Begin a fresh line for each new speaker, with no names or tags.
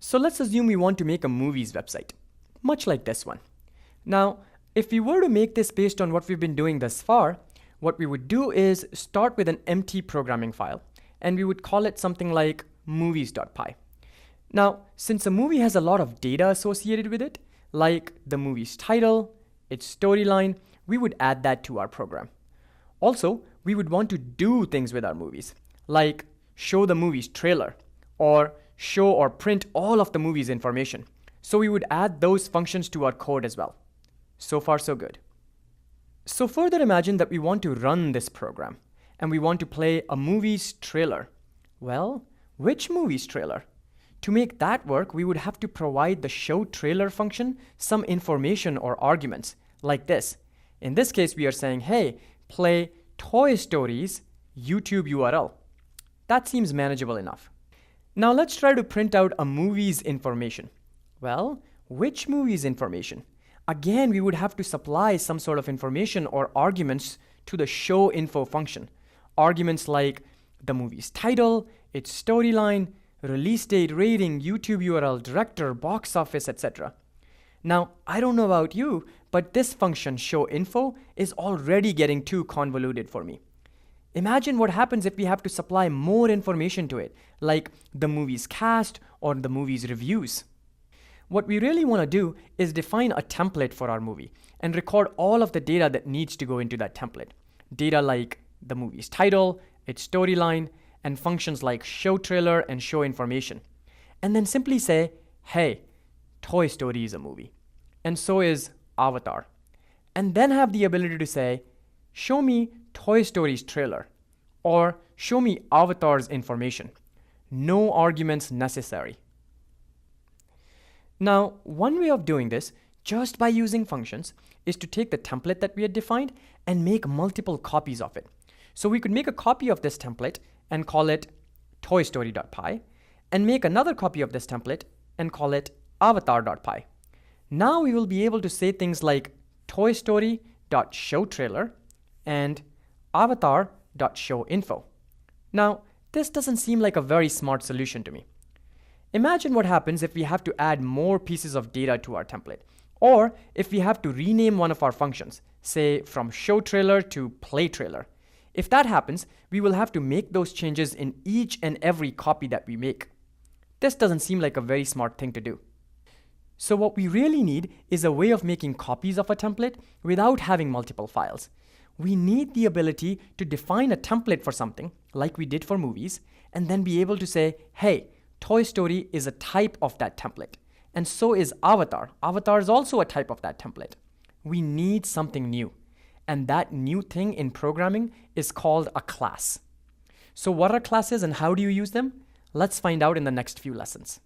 So let's assume we want to make a movies website, much like this one. Now, if we were to make this based on what we've been doing thus far, what we would do is start with an empty programming file, and we would call it something like movies.py. Now, since a movie has a lot of data associated with it, like the movie's title, its storyline, we would add that to our program. Also, we would want to do things with our movies, like show the movie's trailer, or show or print all of the movie's information. So we would add those functions to our code as well. So far, so good. So further imagine that we want to run this program, and we want to play a movie's trailer. Well, which movie's trailer? To make that work, we would have to provide the show trailer function some information or arguments, like this. In this case, we are saying, hey, play Toy Story's YouTube URL. That seems manageable enough. Now let's try to print out a movie's information. Well, which movie's information? Again, we would have to supply some sort of information or arguments to the show info function. Arguments like the movie's title, its storyline, release date, rating, YouTube URL, director, box office, etc. Now, I don't know about you, but this function show info is already getting too convoluted for me. Imagine what happens if we have to supply more information to it, like the movie's cast or the movie's reviews. What we really want to do is define a template for our movie and record all of the data that needs to go into that template. Data like the movie's title, its storyline, and functions like show trailer and show information. And then simply say, hey, Toy Story is a movie, and so is Avatar. And then have the ability to say, show me Toy Story's trailer, or show me Avatar's information. No arguments necessary. Now, one way of doing this, just by using functions, is to take the template that we had defined and make multiple copies of it. So we could make a copy of this template and call it toystory.py, and make another copy of this template and call it avatar.py. Now we will be able to say things like toystory.showTrailer and avatar.showInfo. Now, this doesn't seem like a very smart solution to me. Imagine what happens if we have to add more pieces of data to our template, or if we have to rename one of our functions, say from showTrailer to playTrailer. If that happens, we will have to make those changes in each and every copy that we make. This doesn't seem like a very smart thing to do. So what we really need is a way of making copies of a template without having multiple files. We need the ability to define a template for something, like we did for movies, and then be able to say, hey, Toy Story is a type of that template, and so is Avatar. Avatar is also a type of that template. We need something new. And that new thing in programming is called a class. So what are classes and how do you use them? Let's find out in the next few lessons.